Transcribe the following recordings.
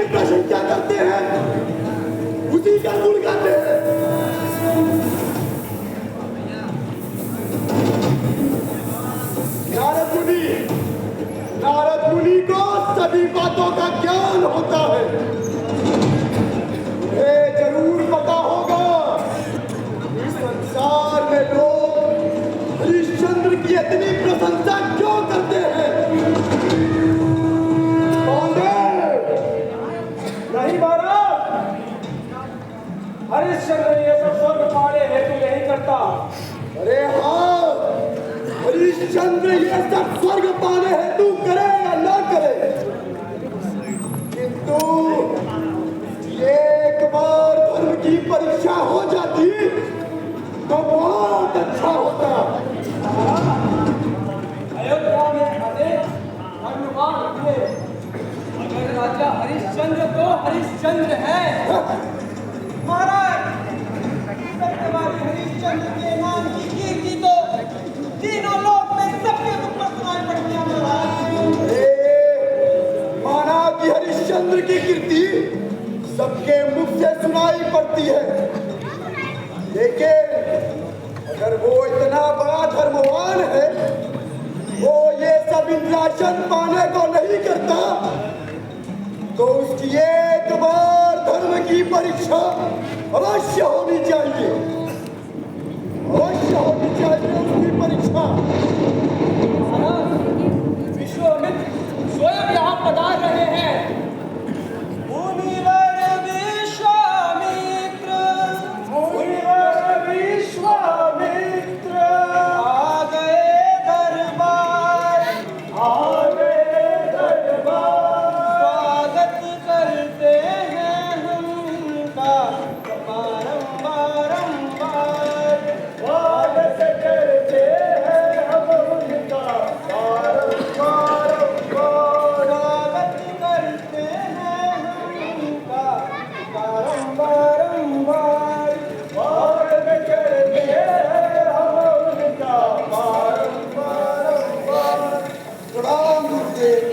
जिसकी प्रशंसा करते हैं उसी का गुण गाते हैं। नारद मुनि को सभी बातों का ज्ञान होता है। ये जरूर पता होगा इस संसार में लोग हरिश्चंद्र की इतनी प्रशंसा क्यों करते हैं। नहीं महाराज, हरिश्चंद्र ये सब स्वर्ग पाने हेतु यही करता। अरे हाँ, हरिश्चंद्र ये सब स्वर्ग पाने हेतु करे या ना करे, किंतु ये एक बार धर्म की परीक्षा हो जाती तो बहुत अच्छा होता। अयोध्या में अनेक धर्मवान हुए, अगर राजा हरिश्चंद्र तो हरिश्चंद्र है महाराज। सत्यवादी हरिश्चंद्र के नाम की कीर्ति तो तीनों लोक में सबके मुख पर सुनाई पड़ती है महाराज। माना कि हरिश्चंद्र की कीर्ति सबके मुख से सुनाई पड़ती है, लेकिन अगर वो इतना बड़ा धर्मवान है, वो ये सब इंद्रासन पाने को नहीं करता, तो उसकी एक बार धर्म की परीक्षा अवश्य होनी चाहिए, अवश्य होनी चाहिए उसकी परीक्षा। विश्वामित्र स्वयं यहाँ पधार रहे हैं। मुनिवर विश्वामित्र, मुनिवर विश्वामित्र आ गए दरबार, आ गए दरबार। स्वागत करते हैं हम उनका बारंबार, स्वागत करते हैं हम उनका बारंबार, स्वागत करते हैं हम उनका बारंबार, स्वागत करते हैं हम उनका बारंबार। प्रणाम गुरुदेव।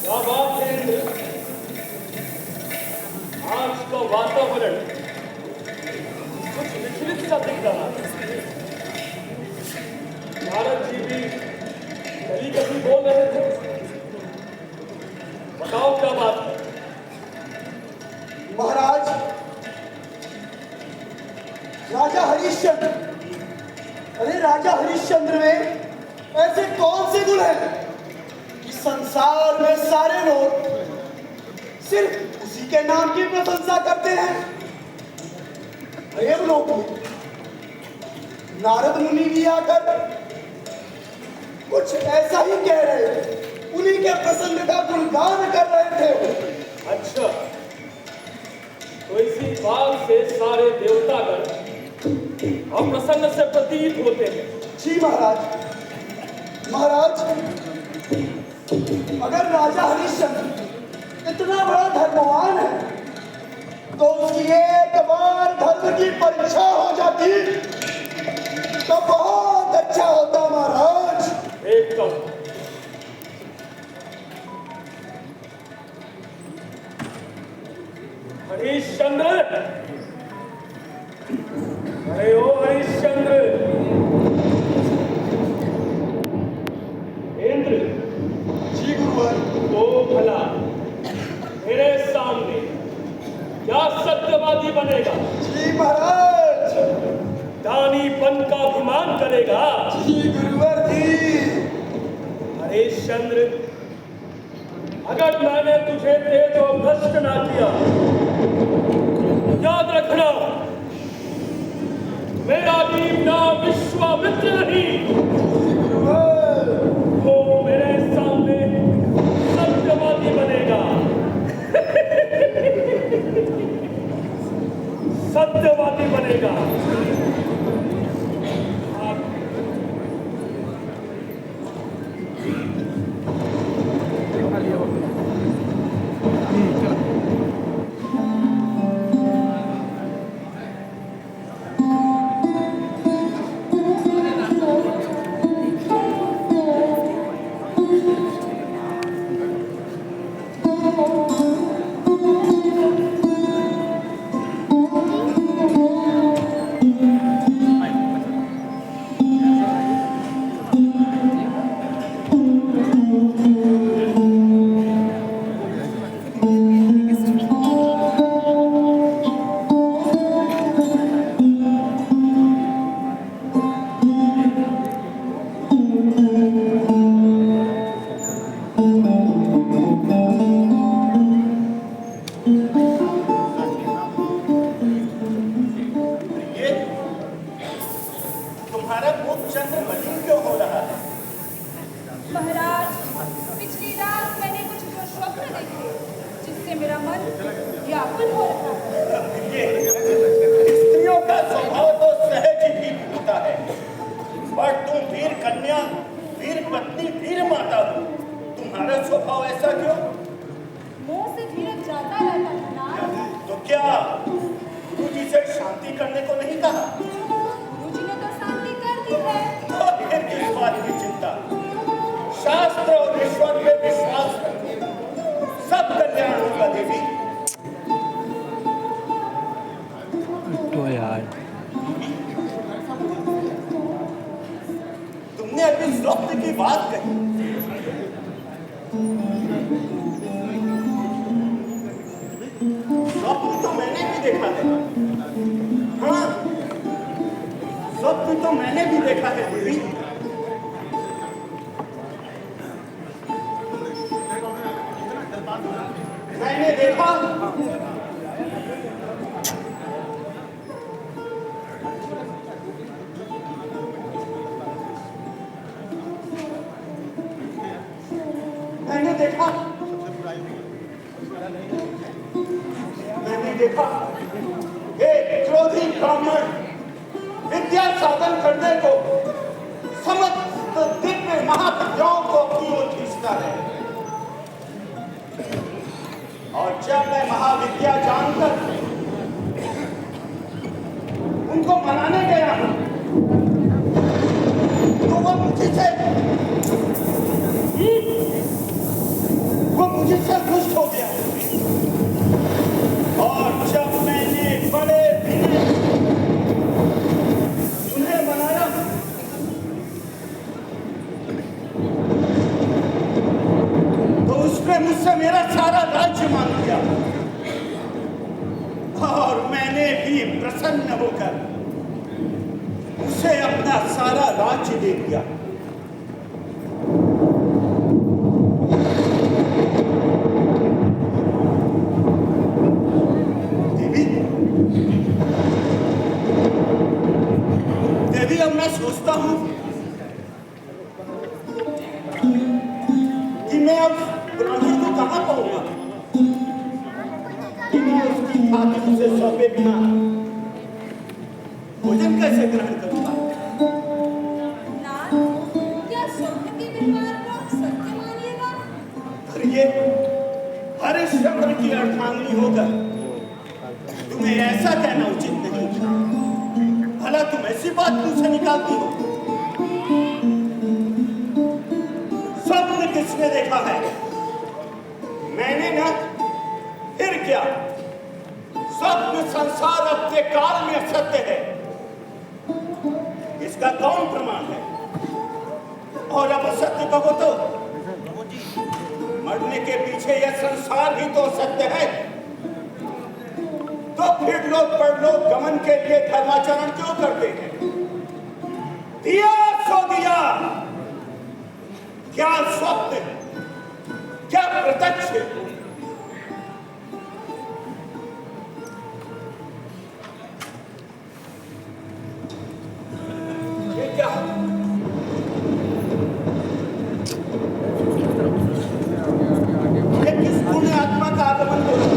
क्या बात है इंद्र, आज तो वातावरण कुछ विचलित सा दिख रहा है। नारद जी भी कभी कभी बोल रहे थे, बताओ क्या बात है। महाराज, राजा हरिश्चंद्र, अरे राजा हरिश्चंद्र में ऐसे कौन से गुण हैं कि संसार में सारे लोग सिर्फ उसी के नाम की प्रशंसा करते हैं। अयम लोग नारद मुनि भी आकर कुछ ऐसा ही कह रहे थे, उन्हीं के प्रसंग का गुणगान कर रहे थे। अच्छा, तो इसी बात से सारे देवतागण अप्रसन्न से प्रतीत होते हैं। जी महाराज, महाराज अगर राजा हरिश्चंद्र इतना बड़ा धर्मवान है तो उसकी एक बार धर्म की परीक्षा हो जाती तो बहुत अच्छा होता महाराज। एकदम हरिश्चंद्र, अरे ओ हरिश्चंद्र, इंद्र जी गुरुवर। तो भला मेरे सामने क्या सत्यवादी बनेगा? जी महाराज। दानीपन का अभिमान करेगा? जी गुरुवर जी। हरिश्चंद्र, अगर मैंने तुझे तेज और भ्रष्ट ना किया, याद रखना मेरा भी नाम विश्वामित्र नहीं। वो मेरे सामने सत्यवादी बनेगा। सत्यवादी बनेगा। चंद्र मलिन क्यों हो रहा है? महाराज, पिछली रात मैंने कुछ जो स्वप्न देखे जिससे मेरा मन व्याकुल हो रहा है। स्त्रियों का स्वभाव तो सहज ही होता है, पर तुम वीर कन्या, वीर पत्नी, वीर माता हो, तुम्हारा स्वभाव ऐसा क्यों? मुंह से धीरज जाता रहता है नाथ। तो क्या गुरुजी से शांति करने को नहीं कहा? गुरुजी ने तो शांति कर दी है। तो फिर किस बात की चिंता? शास्त्र और ईश्वर पे विश्वास रखो, सब कल्याण होगा देवी। तो यार तुमने अभी स्वप्न की बात कही, स्वप्न तो मैंने भी देखा है। हाँ, स्वप्न तो मैंने भी देखा है देवी। मैंने देखा एक क्रोधी ब्राह्मण विद्या साधन करने को समस्त दिव्य महाविद्याओं को अपनी ओर खींचता है, और जब मैं महाविद्या जानकर उनको मनाने गया तो वो मुझसे खुश हो गया, और जब मैंने बड़े विनय उन्हें मनाया तो उसने मुझसे मेरा सारा राज्य मांग लिया, और मैंने भी प्रसन्न होकर उसे अपना सारा राज्य दे दिया। देवी, अब मैं सोचता हूं कि मैं अब ब्राह्मण को कहां पाऊंगा कि मैं उसकी खातिर उसे सौंपे बिना भोजन कैसे ग्रहण करूंगा? नाथ, क्या स्वप्न के व्यवहार को आप सत्य मानिएगा? पर ये हरिश्चंद्र की अर्धांगिनी होकर तुम्हें ऐसा कहना उचित नहीं। भला तुम ऐसी बात मुझ से निकालती हो? स्वप्न किसने देखा है? मैंने ना, फिर क्या? स्वप्न संसार अपने काल में सत्य है, इसका कौन प्रमाण है? और अब असत्य कहो तो मरने के पीछे यह संसार भी तो सत्य है, तो फिर लोग परलोक गमन के लिए धर्माचरण क्यों करते हैं? दिया सो दिया, क्या स्वप्न, क्या प्रत्यक्ष? ये क्या? ये किस पुण्य आत्मा का आगमन हो रहा है?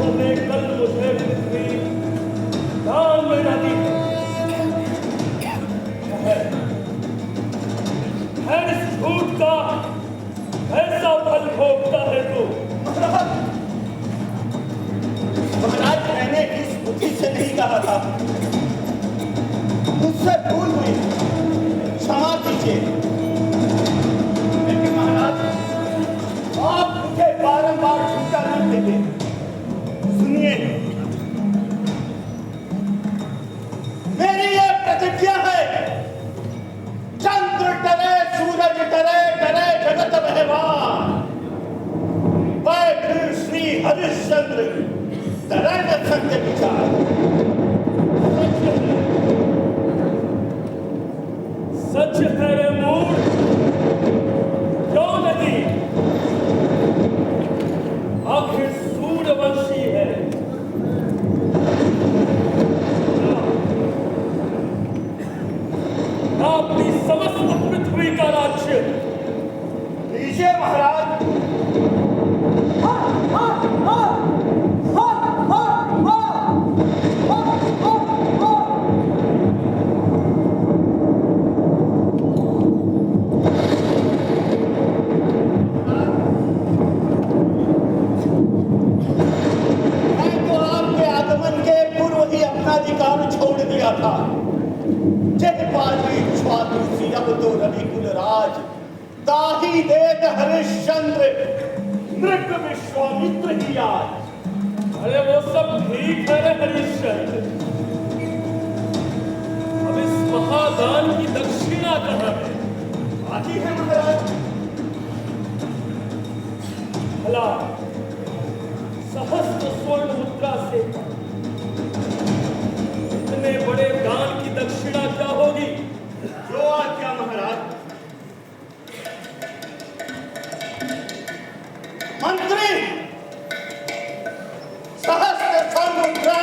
तुमने कल मुझे पृथ्वी दान में न दी है इस झूठ का ऐसा फल भोगता है तू। महाराज मैंने इस बुद्धि से नहीं कहा था, मुझसे भूल हुई, क्षमा कीजिए। लेकिन महाराज आप मुझे बारंबार झूठा नहीं देते। सुनिए, मेरी ये प्रतिज्ञा है, चंद्र टरे सूरज टरे डरे जगत बहवान, मैं फिर श्री हरिश्चंद्र डरे न सकते विचार। सच है रे मूर्ख, क्यों नहीं? आखिर सूर्यवंशी है। अपनी समस्त पृथ्वी का राज्य लीजिए महाराज। अधिकार छोड़ दिया था, जय पाली स्वाति अब तो रवि कुल राज, ताही देत हरिश्चंद्र नृप विश्वामित्र ही आज। अरे वो सब ठीक है रे हरिश्चंद्र, अब इस महादान की दक्षिणा कहाँ है? आती है महाराज। भला सहस्त्र स्वर्ण मुद्रा से इतने बड़े दान की दक्षिणा क्या होगी? जो आज्ञा महाराज। मंत्री, सहस्त्र स्वर्ण मुद्रा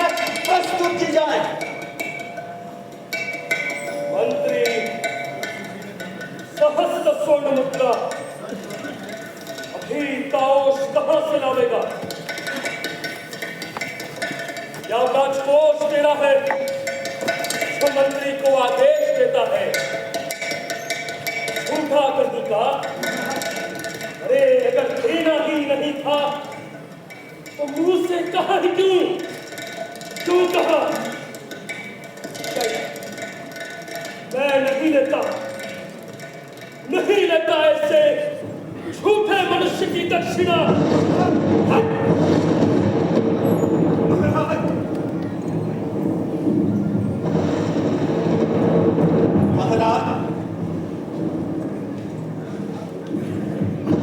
प्रस्तुत की जाए। मंत्री, सहस्त्र स्वर्ण मुद्रा अभी ताओश कहां से लावेगा? या राजकोष तेरा है जो मंत्री को आदेश देता है झूठा करने का? अरे अगर देना ही नहीं था तो मुंह से कहा ही क्यों कहा? मैं नहीं लेता ऐसे झूठे मनुष्य की दक्षिणा।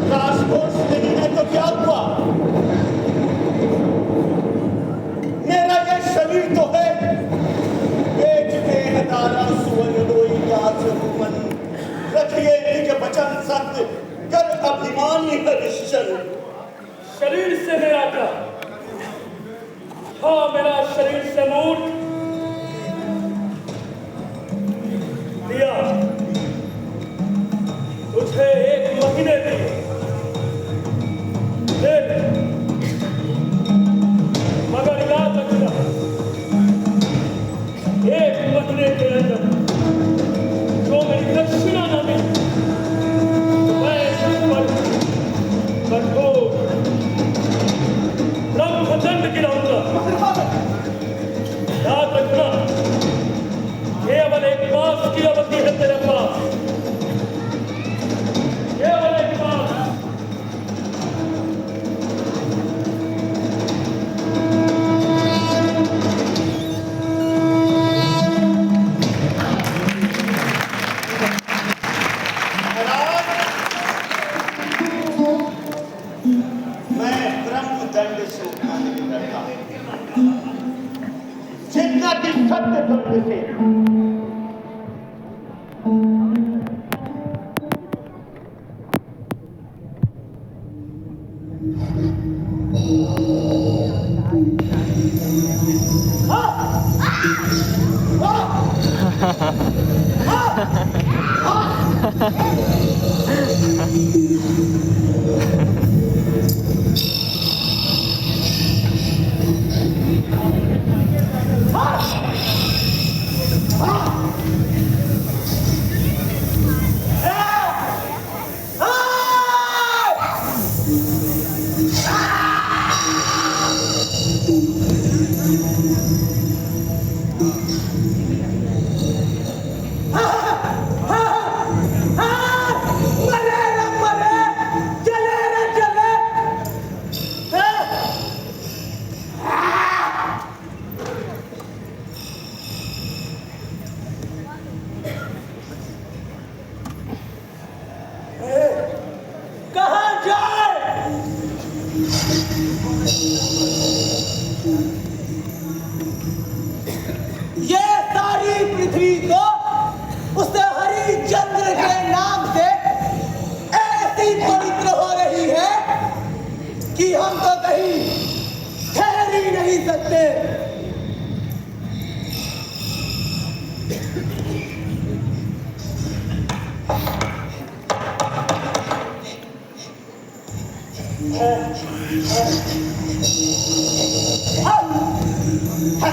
राजकोष नहीं है तो क्या हुआ? मेरा ये शरीर तो है, बेचते हैं दारा सुवर्ण लोई दास मन, रखिए निज वचन सत्य कर अभिमानी हरिश्चंद्र। शरीर से मेरा क्या? हाँ, मेरा शरीर से मूर्ख दिया तुझे 1 महीने दिए, मगर याद रखना 1 महीने के अंदर जो मेरी दक्षिणा न मिली मैं इस पर कठोर ब्रह्मदंड गिराऊंगा। याद रखना, केवल 1 मास की अवधि है तेरे पास, केवल 1 मास। मैं ब्रह्मदंड से उठा नहीं करता, जितना कि सत्य दंड से। सकते।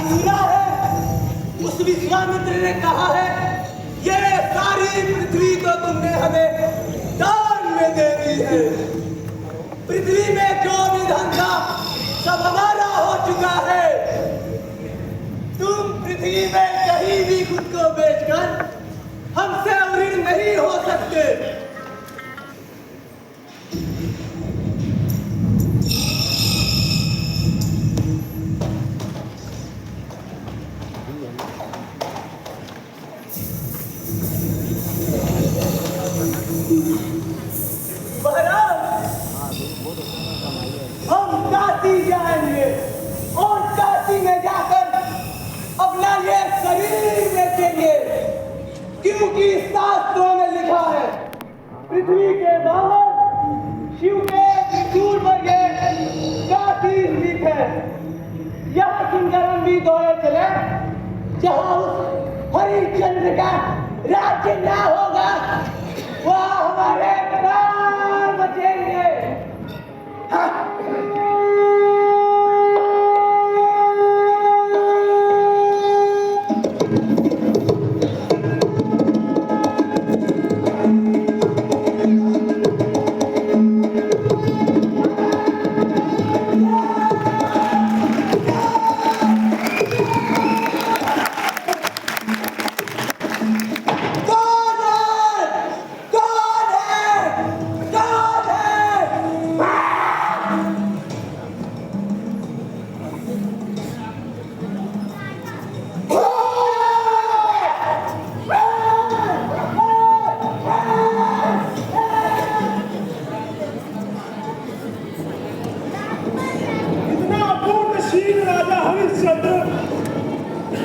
सुना है उस विश्वामित्र ने कहा है ये सारी पृथ्वी तो तुमने हमें दान में दे दी है। पृथ्वी में जो भी धन था सब हमारा हो चुका है। तुम पृथ्वी में कहीं भी खुद को बेचकर हमसे ऋण नहीं हो सकते। हम काशी जाएंगे और काशी में जाकर अपना ये शरीर बेचेंगे, क्योंकि शास्त्रों में लिखा है पृथ्वी के बाहर शिव के त्रिशूल पर ये काशी स्थित है। यह सुनकर हम भी दौड़े चले जहाँ उस हरिश्चंद्र का राज्य ना होगा वहाँ हमारे प्राण बचेंगे।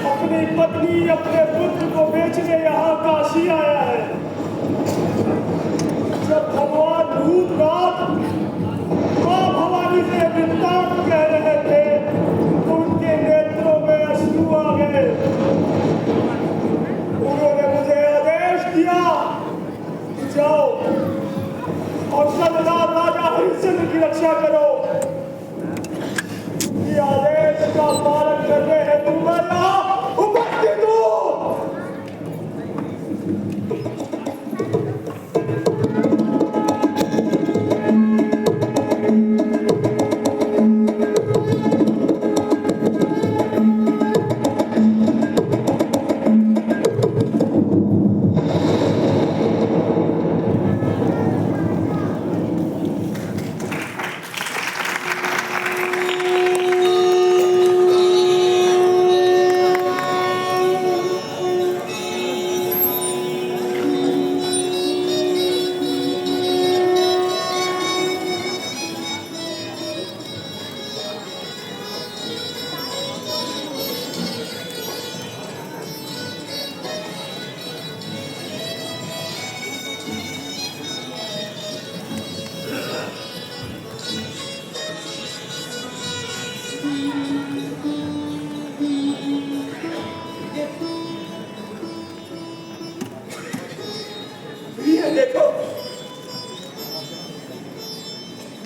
अपनी पत्नी अपने पुत्र को बेचने यहाँ काशी आया है। जब भगवान भूतनाथ माँ भवानी से वृत्तांत कह रहे थे तो उनके नेत्रों में अश्रु आ गए। उन्होंने मुझे आदेश दिया कि जाओ और सदार राजा हरिश्चंद्र की रक्षा करो। ये आदेश का पालन करने हैं तुम्हारा उपस्थित हो।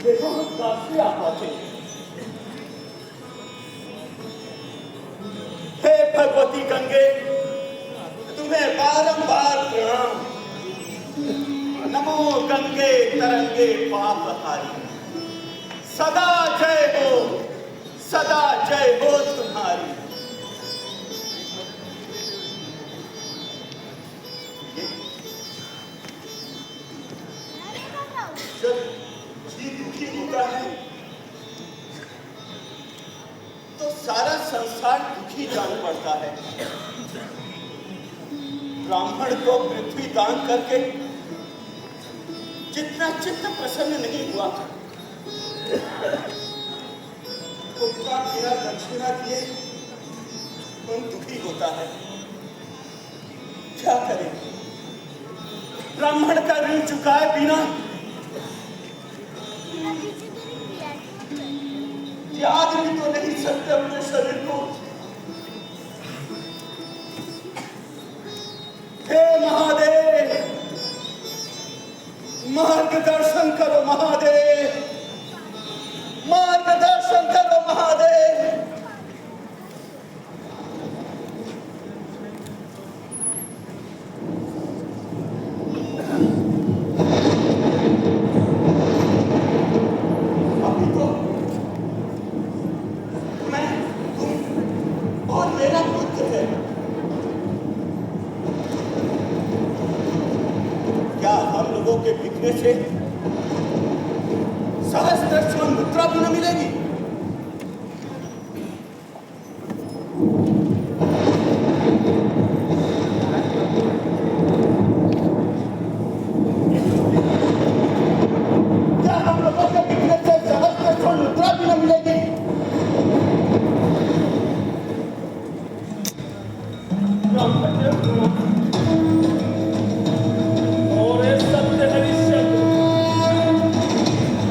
देखो हम काशी आ पाते। हे भगवती गंगे, तुम्हें बारंबार प्रणाम। नमो गंगे तरंगे पापहारी, सदा जय हो तुम्हारी। जब जी दुखी होता है तो सारा संसार दुखी जान पड़ता है। ब्राह्मण को पृथ्वी दान करके जितना चित्त प्रसन्न नहीं हुआ, उनका बिना दक्षिणा दिए कौन दुखी होता है। क्या करें, ब्राह्मण का ऋण चुकाए बिना त्याग भी तो नहीं सकते अपने शरीर को। हे महादेव, मार्गदर्शन करो महादेव, मार्गदर्शन करो महादेव। अभी तो मैं, तुम और मेरा पुत्र है। क्या हम लोगों के बिकने से सहस्त्र स्वर्ण मुद्रा भी न मिलेगी? क्या हम लोगों के बिकने से सहस्त्र स्वर्ण मुद्रा भी न मिलेगी? और ये सत्य हरिश्चंद्र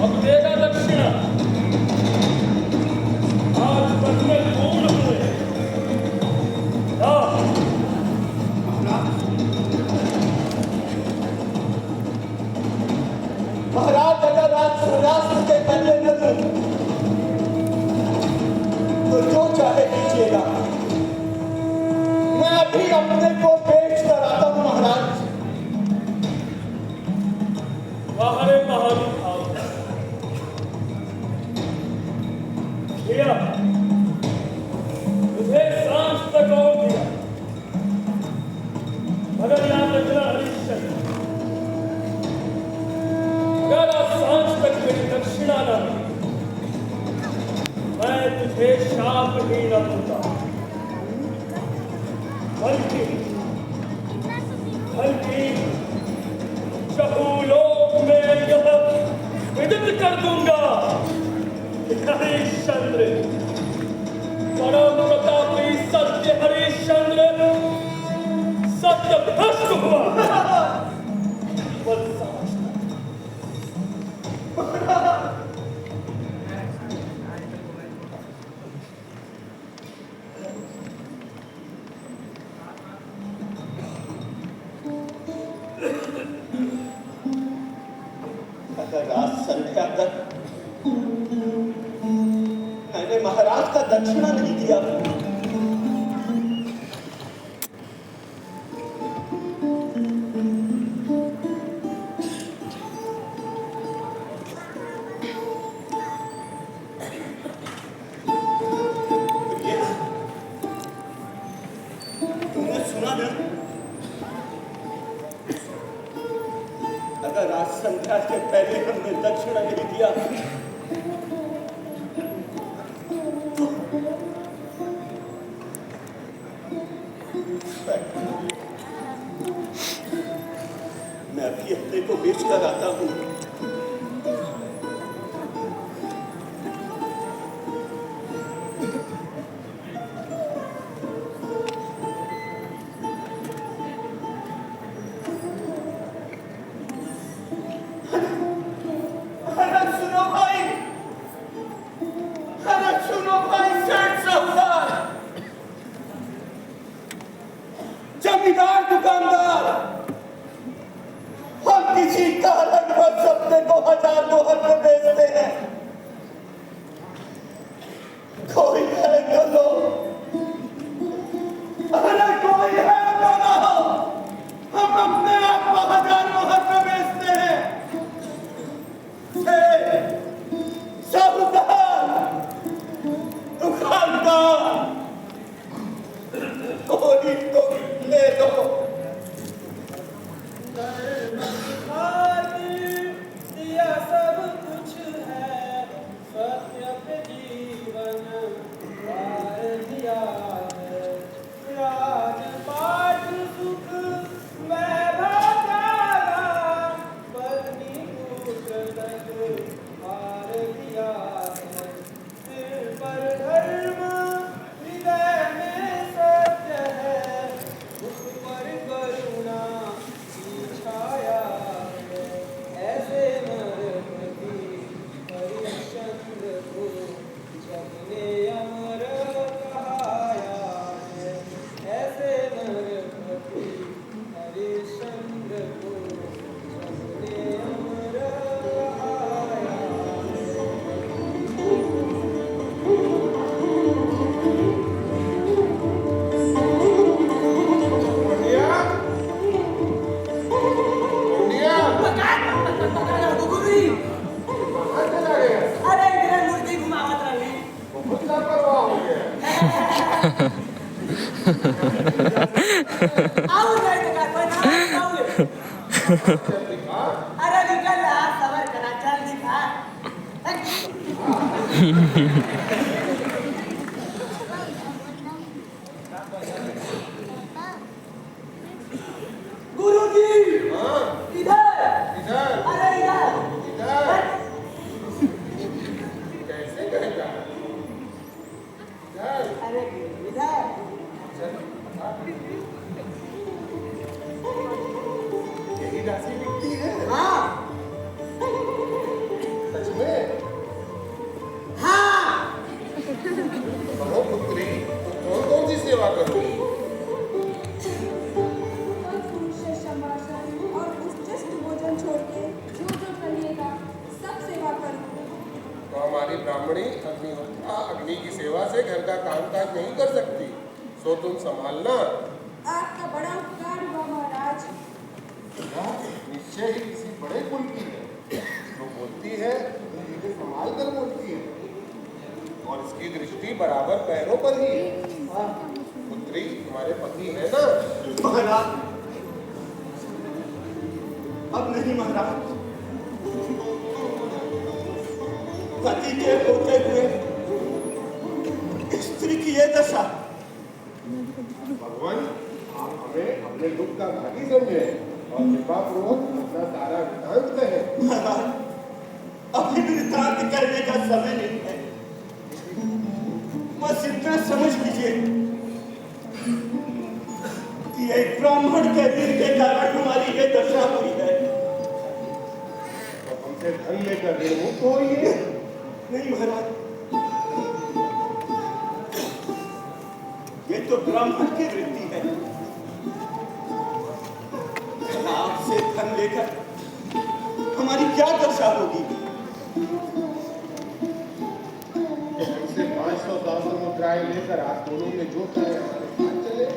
अब देगा दक्षिणा। आज बनने पूर्ण हुए। हाँ, महाराज, अगर आज सूर्यास्त के पहले न दूं, तो जो चाहे कीजिएगा। मैं अभी अपने को बेच कर आता हूं महाराज। बाहरे महारूप आओ। लिया, मुझे सांस तक और दिया, मगर याद रखना हरिश्चंद्र, अगर आज सांस तक मेरी दक्षिणा न मिली, मैं तुझे शाप ही न दूंगा, बल्कि चहुलोक में यह विदित कर दूंगा कि हरिश्चंद्र, परम प्रतापी सत्य हरिश्चंद्र सत्य भ्रष्ट हुआ। बस अगर आज संध्या तक मैंने महाराज का दक्षिणा नहीं दिया, तुमने सुना ना? अगर आज संध्या से पहले हमने दक्षिणा नहीं दिया, मैं अभी अपने को बेच कर आता हूं। अरे सुनो भाई, अरे सुनो भाई, सेठ साहूकार, जमींदार, दुकानदार, हम किसी कारणवश अपने को 1000-2000 में बेचते हैं। कोई है तो लो, अरे कोई है तो लो, हम अपने आप को 1000-2000 में बेचते हैं। साहूकार, दुकानदार, कोई तो ले लो। दिया सब कुछ है, सत्य पे जीवन वार दिया है। राजपाट सुख वैभव त्यागा, पत्नी पुत्र तक हार दिया है। सिर पर धर्म, हृदय में सत्य है, मुख पर आऊ जायचं का पण आऊ अरे निकल सवार करा चल दिखा गुरुजी इधर अरे इधर कैसे करेगा अरे इधर यही राशि बिकती है हाँ सच में हाँ कहो पुत्री तो कौन कौन सी सेवा करोगी से संभाषण और उच्चिष्ट भोजन छोड़ के जो कहिएगा सब सेवा करूँ। तो हमारी ब्राह्मणी अग्निहोत्रा अग्नि की सेवा से घर का कामकाज नहीं कर सकती, सो तुम संभालना। आपका बड़ा उपकार हुआ महाराज। निश्चय ही किसी बड़े कुल की है, जो बोलती है धीरे संभाल कर बोलती है, और इसकी दृष्टि बराबर पैरों पर ही है। पुत्री तुम्हारे पति है ना? महाराज अब नहीं महाराज, पति के होते हुए स्त्री की ये दशा। भगवान आप हमें अपने दुख का भागी समझे और कृपा पूर्वक अपना सारा वृतांत कहें। महाराज अभी वृतांत करने का समय नहीं है, बस इतना समझ लीजिए कि एक ब्राह्मण के वीर के कारण हमारी ये दशा हुई है। तो हमसे धन लेकर ऋण मुक्त होइए। नहीं महाराज, ये तो ब्राह्मण की वृत्ति है। आपसे धन लेकर हमारी क्या दशा होगी? हमसे 500 दासों मुद्राएं लेकर आप दोनों में जो चाहे हमारे साथ चले।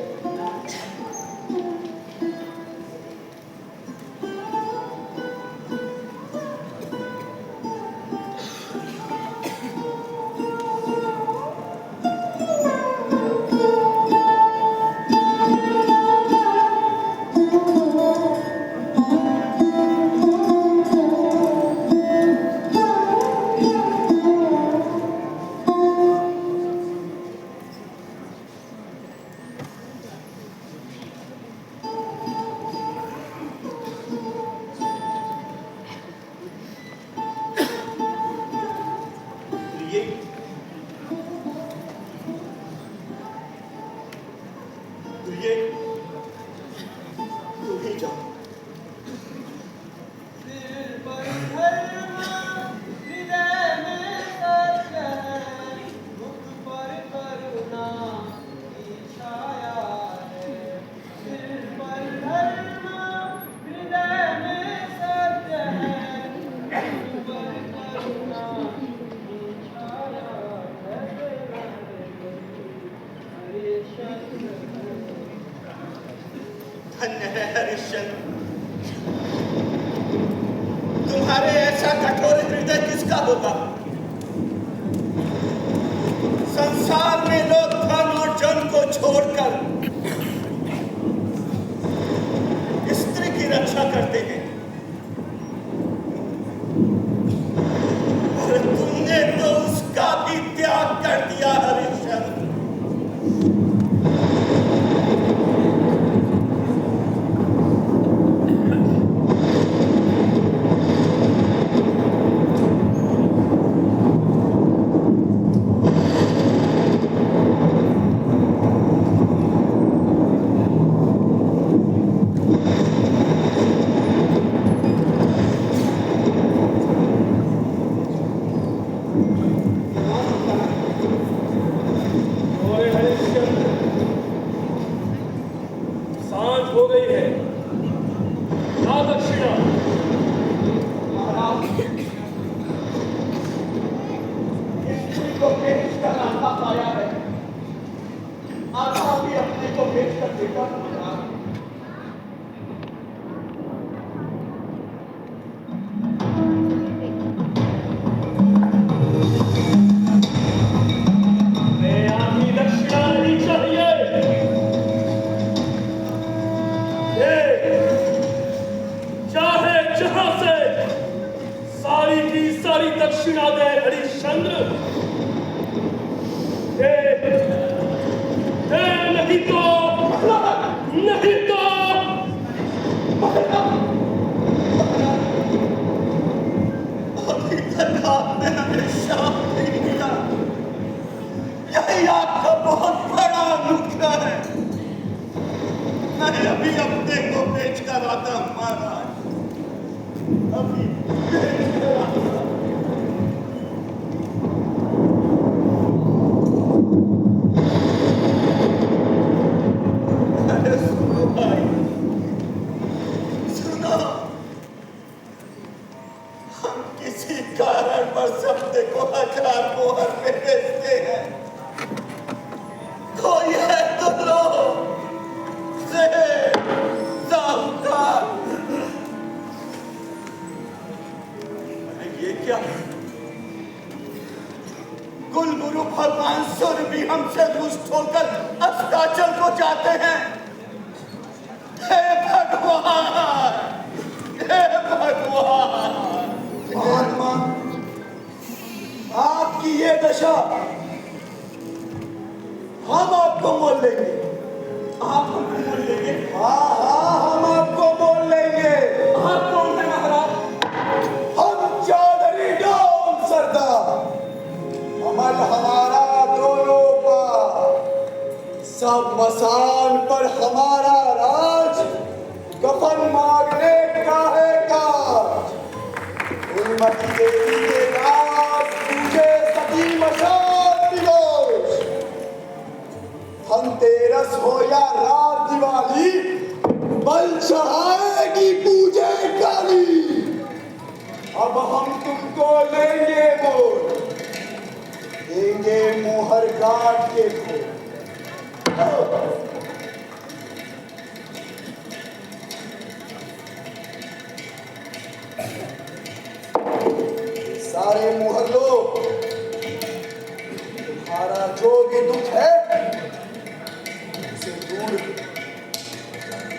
धन्य है हरिश्चंद्र, तुम्हारे ऐसा कठोर हृदय किसका होगा? संसार में लोग धन और जन को छोड़कर स्त्री की रक्षा करते हैं, और तुमने तो उसका भी त्याग कर दिया हरिश्चंद्र। यही आपका बहुत बड़ा नुक्ता है। मैं अभी अपने को बेच कर आता हूं महाराज, अभी बेच कर आता हूं। अरे सुनो भाई, सुनो, हम किसी कारण पर शब्द को 1000 मोहर पे बेचते हैं। कोई है तो लो से साहूकार। अरे ये क्या, कुलगुरु भगवान सूर्य भी हमसे रुष्ट होकर अस्ताचल को जाते हैं। हे भगवान, हे भगवान। महात्मा, आपकी ये दशा, हम आपको मोल लेंगे। आप हमको मोल लेंगे? हाँ, हम आपको मोल लेंगे। आप कौन है महाराज? हम चौधरी डोम सरदार, अमल हमारा दोनों का, सब मसान पर हमारा राज, कफन मांगने का है काज। फूलमती देवी के दास पूजे सती मशाल दिलोश, धनतेरस हो या रात दिवाली, बल चढ़ाएगी पूजे काली। अब हम तुमको लेंगे मोल, देंगे मोहर काट के खोल। सारे मोहर लो, तुम्हारा जो भी दुख है उसे दूर,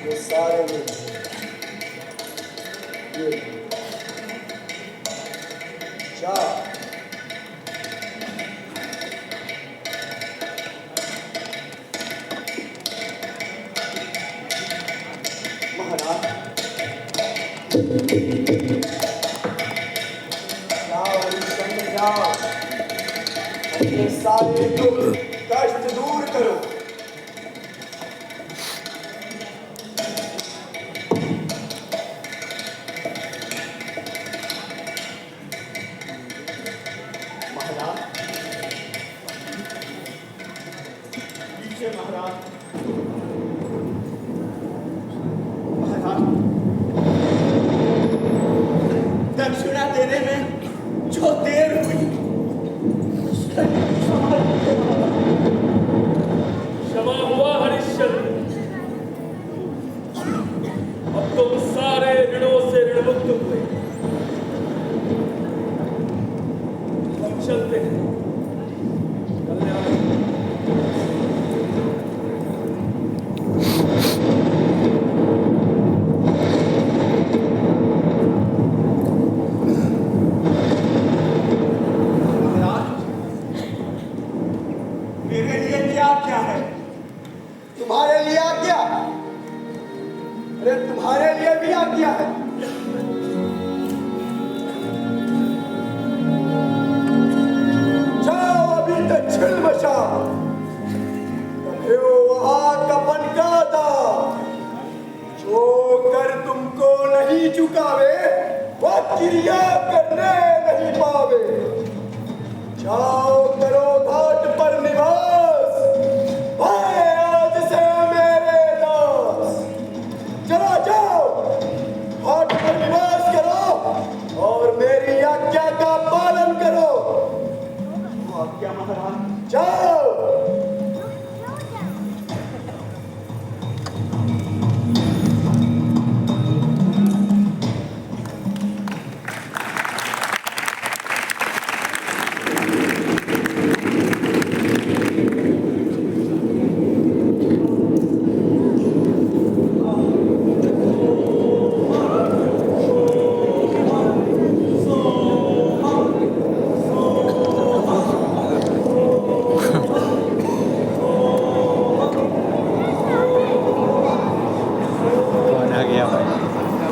ये सारे लोग ये जा। महाराज, जाओ हरिश्चंद्र जाओ, अपने सारे दुख कष्ट दूर करो। महाराज, पीछे महाराज। महाराज, दक्षिणा देने में जो देर हुई, क्षमा हुआ हरिश्चंद्र। अब तुम सारे ऋणों से ऋणमुक्त हुए। हम चलते हैं। कल्याण। मेरे लिए क्या क्या है? तुम्हारे लिए आज्ञा? अरे तुम्हारे लिए भी आज्ञा है। जाओ अभी दक्षिण मशा, कभ्यो वहां कपन का दाम, जो कर तुमको नहीं चुकावे वह क्रिया करने नहीं पावे। जाओ करो घाट पर निवास, भाई आज से मेरे दास। चलो जाओ घाट पर निवास करो और मेरी आज्ञा का पालन करो। आज्ञा महाराज। जाओ।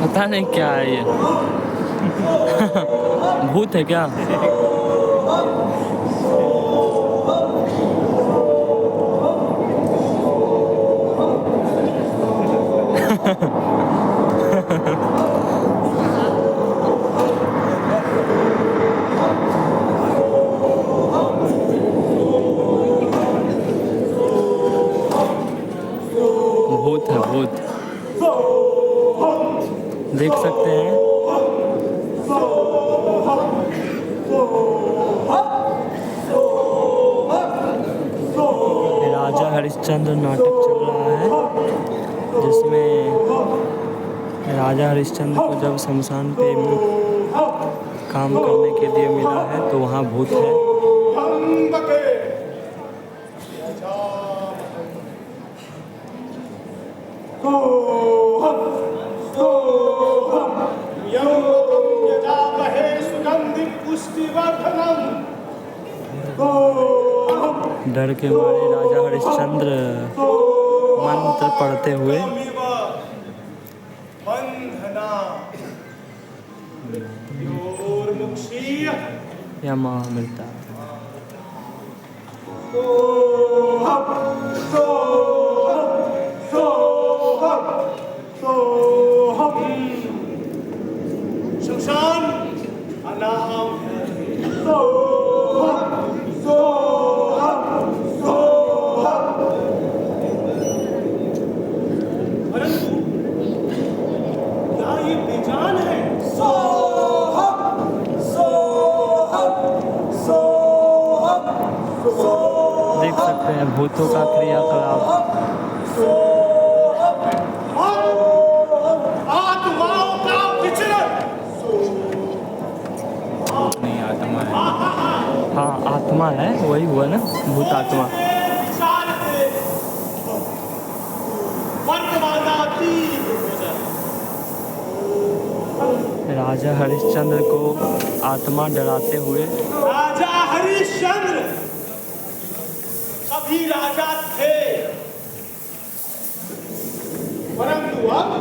पता नहीं क्या है ये भूत है क्या? भूत है भूत, देख सकते हैं। राजा हरिश्चंद्र नाटक चल रहा है, जिसमें राजा हरिश्चंद्र को जब शमशान पे काम करने के लिए मिला है तो वहाँ भूत है। डर के मारे राजा हरिश्चंद्र मंत्र पढ़ते हुए यमा मिलता है। शमशान अनाम है। परंतु क्या ये बेजान है? देख सकते हैं भूतों का क्रियाकलाप। आत्माओं का विचरण। नहीं, आत्मा है। हाँ, आत्मा है, वही हुआ ना, भूत आत्मा। राजा हरिश्चंद्र को आत्मा डराते हुए। राजा हरिश्चंद्र कभी राजा थे, परंतु अब